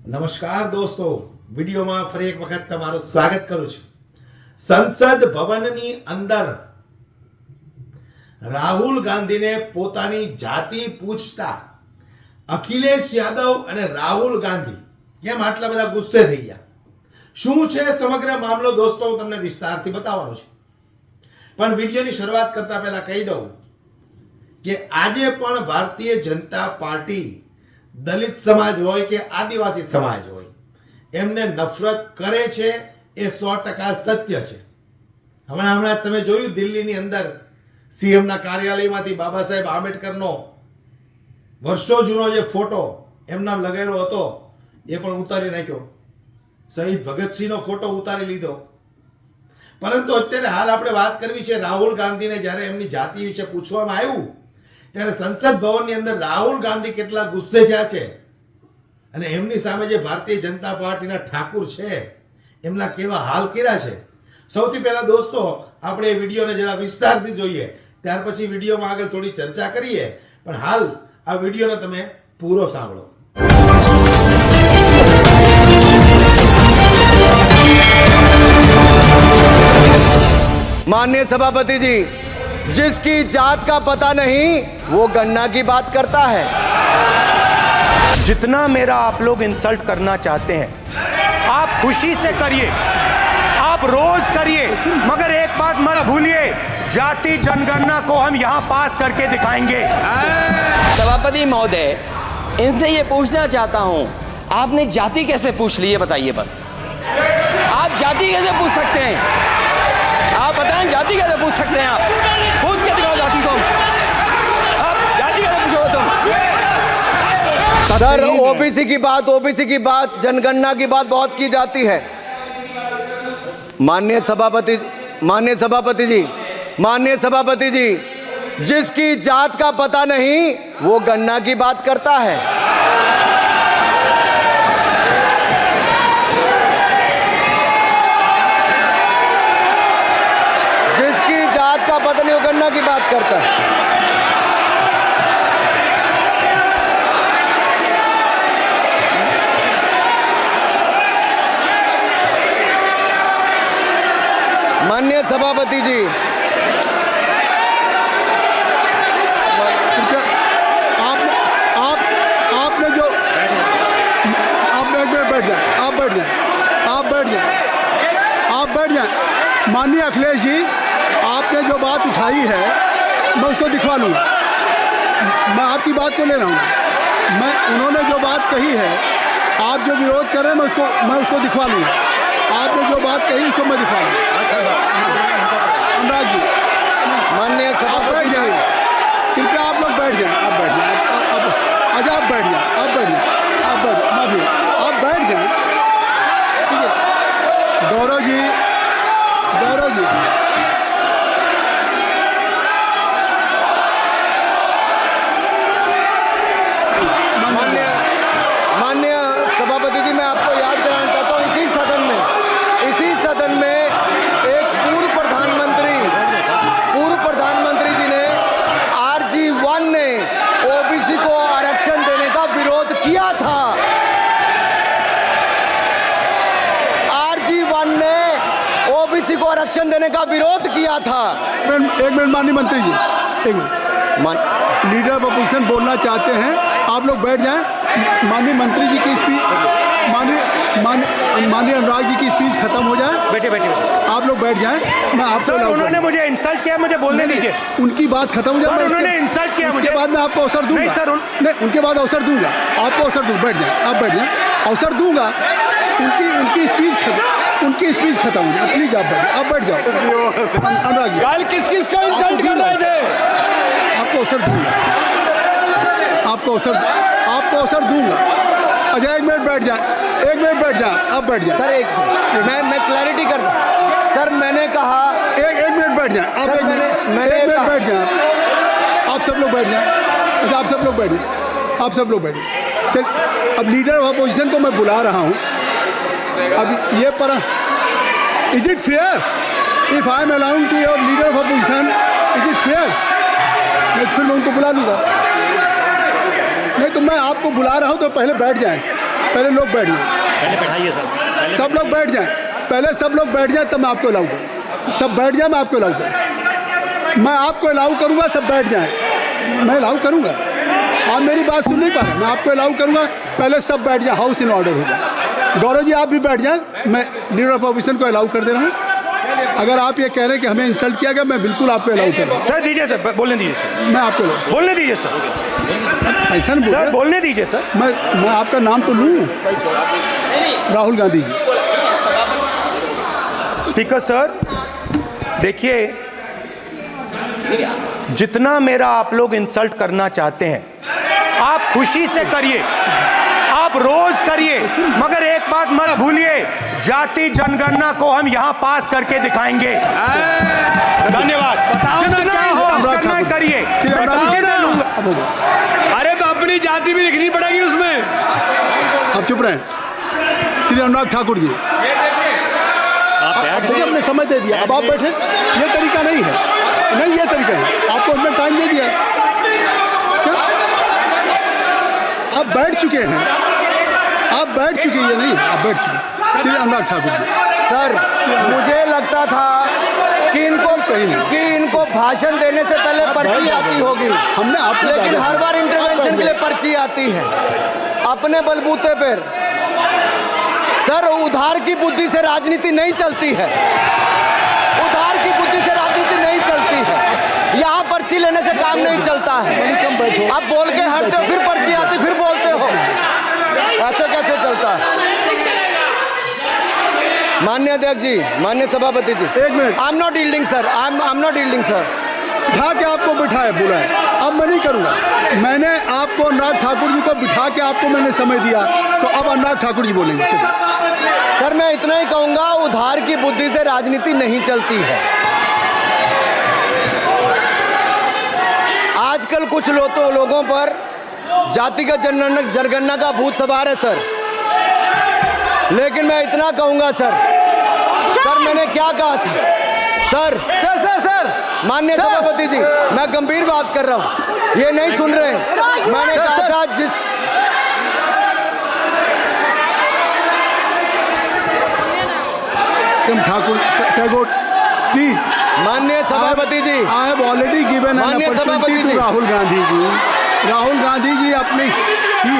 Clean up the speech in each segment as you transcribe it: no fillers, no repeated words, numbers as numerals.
નમસ્કાર દોસ્તો, વિડીયોમાં ફરી એક વખત તમારું સ્વાગત કરું છું. સંસદ ભવનની અંદર રાહુલ ગાંધીને પોતાની જાતિ પૂછતા અખિલેશ યાદવ અને રાહુલ ગાંધી કેમ આટલા બધા ગુસ્સે થઈ ગયા? શું છે સમગ્ર મામલો દોસ્તો, હું તમને વિસ્તારથી બતાવવાનો છું. પણ વિડીયોની શરૂઆત કરતા પહેલા કહી દઉં કે આજે પણ ભારતીય જનતા પાર્ટી દલિત સમાજ હોય કે આદિવાસી સમાજ હોય એમને નફરત કરે છે, એ 100% સત્ય છે. હમણાં તમે જોયું દિલ્હીની અંદર સીએમના કાર્યાલયમાંથી બાબા સાહેબ આંબેડકરનો વર્ષો જૂનો જે ફોટો એમના લગાવેલો હતો એ પણ ઉતારી નાખ્યો. શહીદ ભગતસિંહનો ફોટો ઉતારી લીધો. પરંતુ અત્યારે હાલ આપણે વાત કરવી છે રાહુલ ગાંધીને જ્યારે એમની જાતિ વિશે પૂછવામાં આવ્યું ત્યારે સંસદ ભવનની અંદર રાહુલ ગાંધી કેટલા ગુસ્સે થયા છે અને એમની સામે જે ભારતીય જનતા પાર્ટીના ઠાકુર છે એમના કેવા હાલ કર્યા છે. સૌથી પહેલા દોસ્તો આપણે એ વિડીયોને જરા વિસ્તારથી જોઈએ, ત્યાર પછી વિડીયોમાં આગળ થોડી ચર્ચા કરીએ. પણ હાલ આ વિડીયોને તમે પૂરો સાંભળો. माननीय सभापति जी, जिसकी जात का पता नहीं वो गन्ना की बात करता है. जितना मेरा आप लोग इंसल्ट करना चाहते हैं आप खुशी से करिए, आप रोज करिए, मगर एक बात मत भूलिए, जाति जनगणना को हम यहाँ पास करके दिखाएंगे. सभापति महोदय, इनसे ये पूछना चाहता हूँ, आपने जाति कैसे पूछ ली है बताइए बस. आप जाति कैसे पूछ सकते हैं? आप बताएं जाति कैसे पूछ सकते हैं? आप पूछ के दिखाओ जाति को. आप जाति कैसे पूछोगे तुम? सर, ओबीसी की बात, जनगणना की बात बहुत की जाती है. माननीय सभापति जी, जिसकी जात का पता नहीं वो गन्ना की बात करता है. जिसकी जात का पता नहीं वो गन्ना की बात करता है. माननीय सभापति जी, आपने जो आप बैठ जाए. माननीय अखिलेश जी, आपने जो बात उठाई है मैं उसको दिखवा लूँगा. मैं आपकी बात को ले रहा हूँ. उन्होंने जो बात कही है, आप जो विरोध कर रहे हैं मैं उसको दिखवा लूँगा. आपने जो बात कही उसको मैं दिखवा लूँगा. अनुराग जी, माननीय सभापति जी, कृपया आप लोग बैठ जाएं. आप बैठ जाएं. अच्छा, आप बैठ जाएं. आप बैठ जाएं. आप बैठ जाएं. ठीक है. गौरव जी, माननीय सभापति जी, मैं आपको याद कराना चाहता हूँ, इसी सदन में एक पूर्व प्रधानमंत्री जी ने RG1 ने ओबीसी को आरक्षण देने का विरोध किया था. RG1 ने ओबीसी को आरक्षण देने का विरोध किया था. एक मिनट माननीय मंत्री जी, एक मिनट. लीडर ऑफ अपोजिशन बोलना चाहते हैं, आप लोग बैठ जाएं. माननीय मंत्री जी की स्पीच, माननीय अनुराग जी की स्पीच खत्म हो जाए. बैठे आप लोग बैठ जाएं. मैं आपसे सर, उन्होंने मुझे इंसल्ट किया, मुझे बोलने दीजिए. उनकी बात खत्म हो जाए. सर, उन्होंने इंसल्ट किया उसके मुझे. बाद मैं आपको अवसर दूंगा. नहीं सर, नहीं, उनके बाद अवसर दूंगा. आपको अवसर दूंगा. बैठ जाएं. आप बैठ जाएं. अवसर दूंगा. उनकी स्पीच खत्म हो जाए. प्लीज आप बैठ जाओ. अनुराग जी, कल किस को इंसल्ट कर रहे थे? आपको अवसर दूंगा. आपको अवसर दूंगा. अच्छा, एक मिनट बैठ जाए. आप बैठ जाए. सर, मैं क्लैरिटी कर दूं. सर, मैंने कहा एक मिनट बैठ जाए. आप सर, एक मिनट बैठ जाए. आप सब लोग बैठ जाए. अच्छा, आप सब लोग बैठ जाए. चल, अब लीडर ऑफ अपोजिशन को मैं बुला रहा हूँ. अब ये पर is it fair if I am allowing to your leader of opposition? Is it fair? फिर मैं उनको बुला लूँगा. नहीं तो मैं आपको बुला रहा हूँ तो पहले बैठ जाएं. पहले लोग बैठ जाएं, पहले बैठाइए सर। सब लोग बैठ जाएं, पहले सब लोग बैठ जाएं तब मैं आपको अलाउ करूँ। सब बैठ जाए, मैं आपको अलाउ करूँ, मैं आपको अलाउ करूँगा, सब बैठ जाएं, मैं अलाउ करूँगा। आप मेरी बात सुन नहीं पा रहे, मैं आपको अलाउ करूँगा, पहले सब बैठ जाए, हाउस इन ऑर्डर होगा। गौरव जी आप भी बैठ जाएं, मैं लीडर ऑफ ऑपोजिशन को अलाउ कर दे रहा हूँ। अगर आप ये कह रहे हैं कि हमें इंसल्ट किया गया, मैं बिल्कुल आपको अलाउ कर रहा हूँ। सर दीजिए सर, बोलने दीजिए सर, मैं आपको अलाउ बोलने दीजिए सर, ऐसा नहीं बोल सर रहे। बोलने दीजिए सर। मैं आपका नाम तो लूँ, राहुल गांधी जी। स्पीकर सर देखिए, जितना मेरा आप लोग इंसल्ट करना चाहते हैं आप खुशी से करिए, आप रोज करिए, मगर एक बात मत भूलिए, जाति जनगणना को हम यहां पास करके दिखाएंगे। धन्यवाद। जितना इंसल्ट करना है करिए, मैं खुशी से लूंगा। अरे तो अपनी जाति भी दिखनी पड़ेगी उसमें। आप चुप रहें। श्री अनुराग ठाकुर जी, आप हमने समय दे दिया, अब आप बैठे। ये तरीका नहीं है, नहीं ये तरीका है, आपको हमने टाइम दे दिया। क्या आप बैठ चुके हैं, आप बैठ चुके हैं, नहीं आप बैठ चुके। श्री अनुराग ठाकुर जी, सर मुझे लगता था कि इनको भाषण देने से पहले पर्ची आती होगी, हमने आप लेकिन हर बार इंटरवेंशन के लिए पर्ची आती है अपने बलबूते पर। सर उधार की बुद्धि से राजनीति नहीं चलती है, उधार की बुद्धि से राजनीति नहीं चलती है। यहाँ पर्ची लेने से काम नहीं चलता है। आप बोल के हटते हो, फिर पर्ची आती, फिर बोलते हो, ऐसे कैसे चलता है? माननीय अध्यक्ष जी, माननीय सभापति जी, एक minute. I am not yielding sir, I am not yielding sir. बिठा के आपको बिठाया बोला है, अब मैं नहीं करूँगा। मैंने आपको अनुराग ठाकुर जी को बिठा के आपको मैंने समय दिया, तो अब अनुराग ठाकुर जी बोलेंगे। सर मैं इतना ही कहूँगा, उधार की बुद्धि से राजनीति नहीं चलती है। आजकल कुछ लोगों पर जातिगत जनगणना का भूत सवार है सर, लेकिन मैं इतना कहूँगा सर, मैंने क्या कहा था सर? सर माननीय सभापति जी, मैं गंभीर बात कर रहा हूँ, ये नहीं सुन रहे। मैंने कहा था जिस ठाकुर टैगोर प्लीज, माननीय सभापति जी, I have already given an माननीय सभापति अपॉर्चुनिटी जी, टू राहुल गांधी जी। राहुल गांधी जी अपनी ही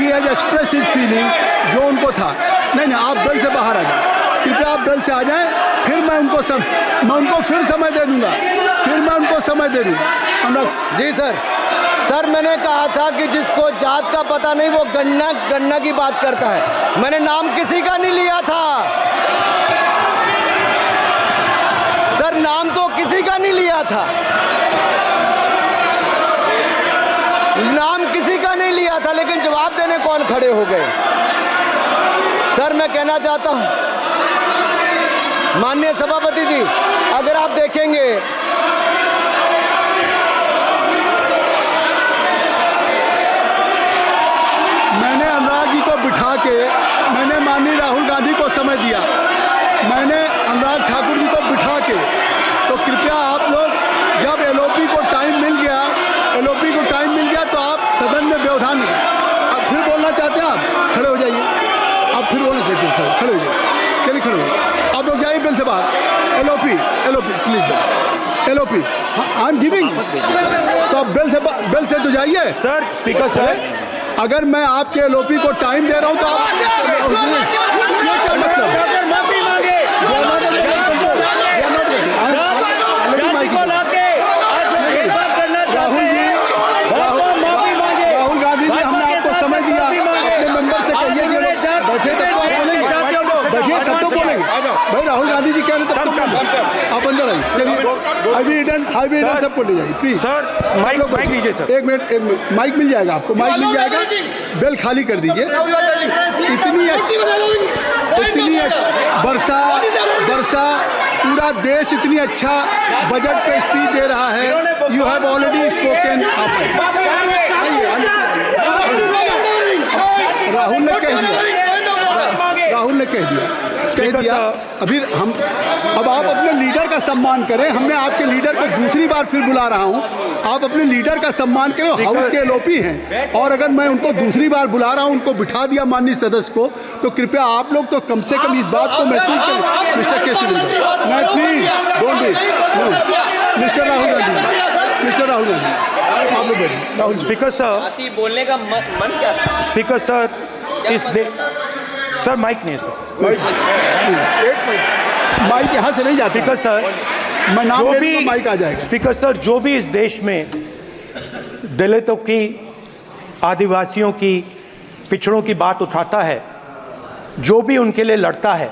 हैज एक्सप्रेस हिज फीलिंग, जो उनको था। नहीं आप दल से बाहर आ जाए, कृपया आप दल से आ जाएं, फिर मैं उनको फिर समय दे दूंगा, जी सर मैंने कहा था कि जिसको जात का पता नहीं वो गणना की बात करता है। मैंने नाम किसी का नहीं लिया था सर, नाम तो किसी का नहीं लिया था, नाम किसी का नहीं लिया था, लेकिन जवाब देने कौन खड़े हो गए? सर मैं कहना चाहता हूं माननीय सभापति जी, अगर आप देखेंगे मैंने अनुराग जी को बिठा के मैंने माननीय राहुल गांधी को समय दिया, मैंने अनुराग ठाकुर जी को बिठा के, तो कृपया आप लोग जब एलओपी को टाइम मिल गया तो आप सदन में व्यवधान अब फिर बोलना चाहते हैं, आप खड़े हो जाइए, आप फिर बोलना चाहते हैं, खड़े हो जाइए, चलिए खड़े हो, आप लोग जाइए बिल से बाहर। LOP please, LOP I am giving, तो आप बिल से तो जाइए। सर स्पीकर सर, अगर मैं आपके एलओपी को टाइम दे रहा हूं तो आप ये क्या मतलब? राहुल गांधी जी, हमने आपको समय दिया, अपने मेंबर से कहिए कि बैठे तब तो आप बोलेंगे, बैठिए तब तो बोलेंगे भाई। राहुल गांधी जी कह रहे तब तो आप अंदर आइए, चलिए हाईवे सबको ले जाइए प्लीज। सर माइक लीजिए सर, एक मिनट माइक मिल जाएगा आपको, माइक मिल जाएगा, बेल खाली कर दीजिए। इतनी अच्छी वर्षा पूरा देश इतनी अच्छा बजट पे स्पीच दे रहा है। You have already spoken. Rahul ने कह दिया, कह दिया। अभी हम अब आप अपने लीडर का सम्मान करें। हमने आपके लीडर को दूसरी बार फिर बुला रहा हूं, आप अपने लीडर का सम्मान करें। हाउस के एलओपी हैं और अगर मैं उनको दूसरी बार बुला रहा हूं, उनको बिठा दिया माननीय सदस्य को, तो कृपया आप लोग तो कम से कम इस बात को महसूस करें। मिस्टर के नहीं, please don't be mister Rahul Gandhi, mister Rahul Gandhi, आप लोग बैठिए। राहुल स्पीकर सर, जाति बोलने का मन क्या था? स्पीकर सर, सर माइक नहीं है सर, एक मिनट, माइक यहाँ से नहीं जाती। स्पीकर सर, मैं नाम जो ले भी लूंगा, माइक आ जाएगा। स्पीकर सर, जो भी इस देश में दलितों की, आदिवासियों की, पिछड़ों की बात उठाता है, जो भी उनके लिए लड़ता है,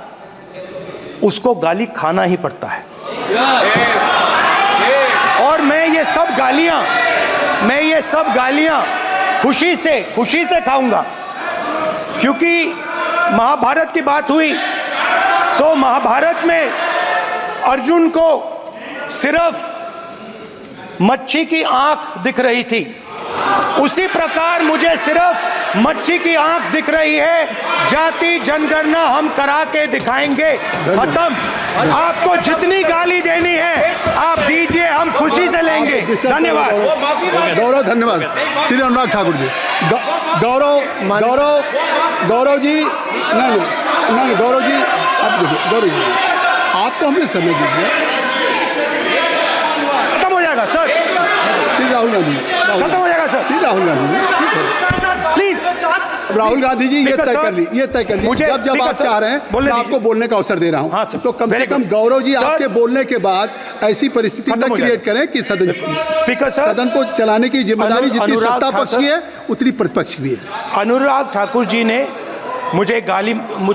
उसको गाली खाना ही पड़ता है। और मैं ये सब गालियां खुशी से खाऊंगा, क्योंकि महाभारत की बात हुई तो महाभारत में अर्जुन को सिर्फ मच्छी की आंख दिख रही थी, उसी प्रकार मुझे सिर्फ मच्छी की आंख दिख रही है। जाति जनगणना हम करा के दिखाएंगे, खत्म। आपको जितनी गाली देनी है आप दीजिए, हम खुशी से लेंगे। धन्यवाद। गौरव, धन्यवाद। श्री अनुराग ठाकुर जी, गौरव जी, नहीं, गौरव जी, आप देखिए, गौरव जी, आपको हमें समय दीजिए। खत्म हो जाएगा सर, श्री राहुल गांधी, खत्म हो जाएगा सर, श्री राहुल गांधी जी, प्लीज। राहुल गांधी जी, ये तय कर ली, ये तय कर ली। मुझे जब आप चाह रहे हैं, मैं आपको बोलने का अवसर दे रहा हूं। हाँ सर, तो कम से कम गौरव जी, आपके बोलने के बाद ऐसी परिस्थिति न क्रिएट करें कि स्पीकर सर, सदन को चलाने की जिम्मेदारी जितनी सत्ता पक्ष की है उतनी प्रतिपक्ष भी है। अनुराग ठाकुर जी ने मुझ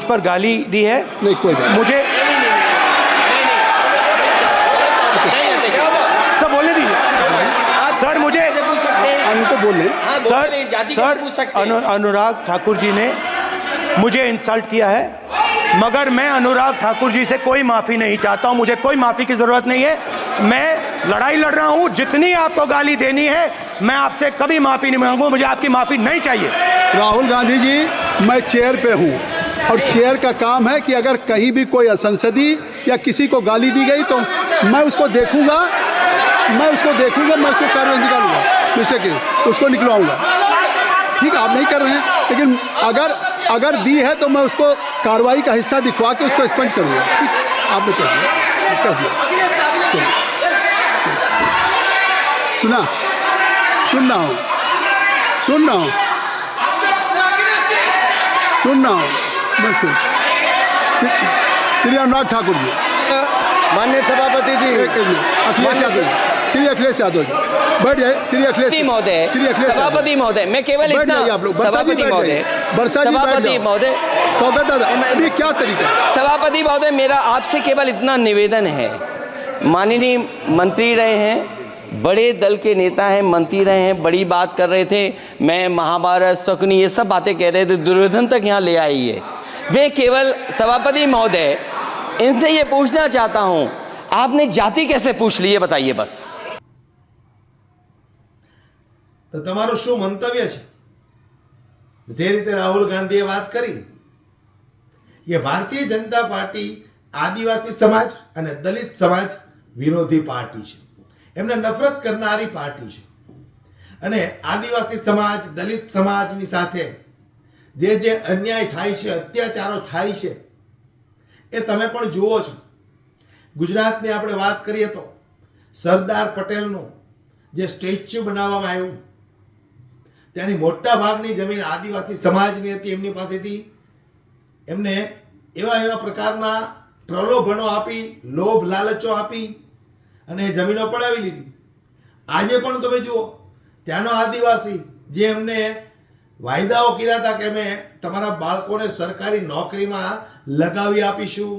पर गाली दी है। नहीं, कोई बात मुझे सब बोलने दीजिए सर, मुझे उनको बोलने। सर, अनुराग ठाकुर जी ने मुझे इंसल्ट किया है, मगर मैं अनुराग ठाकुर जी से कोई माफ़ी नहीं चाहता हूं। मुझे कोई माफ़ी की ज़रूरत नहीं है। मैं लड़ाई लड़ रहा हूं, जितनी आपको गाली देनी है मैं आपसे कभी माफ़ी नहीं मांगूंगा। मुझे आपकी माफ़ी नहीं चाहिए। राहुल गांधी जी, मैं चेयर पे हूँ और चेयर का काम है कि अगर कहीं भी कोई असंसदीय या किसी को गाली दी गई तो मैं उसको देखूंगा, मैं उसको कार्रवाई निकालूंगा, मिस्टर के उसको निकलवाऊंगा। ठीक है, आप नहीं कर रहे हैं, लेकिन अगर दी है तो मैं उसको कार्रवाई का हिस्सा दिखवा के उसको स्पंज करूंगा। आपने कर दिया। सुन रहा हूँ मैं श्री अनुराग ठाकुर जी, माननीय सभापति जी, अखिलेश यादव, श्री अखिलेश यादव जी, बैठ जाए। श्री अखिलेश महोदय, सभापति महोदय, मैं केवल इतना, सभापति महोदय, स्वागत दादा, अभी क्या तरीका है? सभापति महोदय, मेरा आपसे केवल इतना निवेदन है। माननीय मंत्री रहे हैं, बड़े दल के नेता हैं, मंत्री रहे हैं, बड़ी बात कर रहे थे, मैं महाभारत, शकुनी, ये सब बातें कह रहे थे, दुर्योधन तक यहाँ ले आई है। मैं केवल सभापति महोदय इनसे ये पूछना चाहता हूँ, आपने जाति कैसे पूछ ली है, बताइए बस। તો તમારું શું મંતવ્ય છે? જે રીતે રાહુલ ગાંધીએ વાત કરી કે ભારતીય જનતા પાર્ટી આદિવાસી સમાજ અને દલિત સમાજ વિરોધી પાર્ટી છે, એમને નફરત કરનારી પાર્ટી છે, અને આદિવાસી સમાજ દલિત સમાજની સાથે જે અન્યાય થાય છે, અત્યાચારો થાય છે, એ તમે પણ જુઓ છો। ગુજરાતની આપણે વાત કરીએ તો સરદાર પટેલનું જે સ્ટેચ્યુ બનાવવામાં આવ્યું, ત્યાંની મોટા ભાગની જમીન આદિવાસી સમાજની હતી। એમની પાસેથી એમને એવા પ્રકારના પ્રલોભનો આપી, લોભ લાલચો આપી અને જમીનો પડાવી લીધી। આજે પણ તમે જુઓ, ત્યાંનો આદિવાસી જે એમને વાયદાઓ કર્યા હતા કે અમે તમારા બાળકોને સરકારી નોકરીમાં લગાવી આપીશું,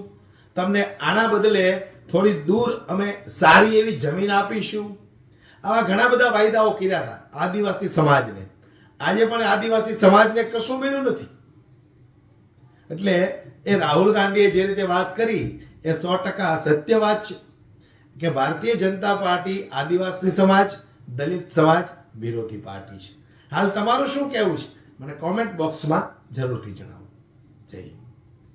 તમને આના બદલે થોડી દૂર અમે સારી એવી જમીન આપીશું, આવા ઘણા બધા વાયદાઓ કર્યા હતા આદિવાસી સમાજને। આજે પણ આદિવાસી સમાજને કશું મળ્યું નથી। એટલે એ રાહુલ ગાંધીએ જે રીતે વાત કરી એ 100% સત્ય વાત છે કે ભારતીય જનતા પાર્ટી આદિવાસી સમાજ દલિત સમાજ વિરોધી પાર્ટી છે। હાલ તમારું શું કહેવું છે મને કોમેન્ટ બોક્સમાં જરૂરથી જણાવો। જય હિન્દ।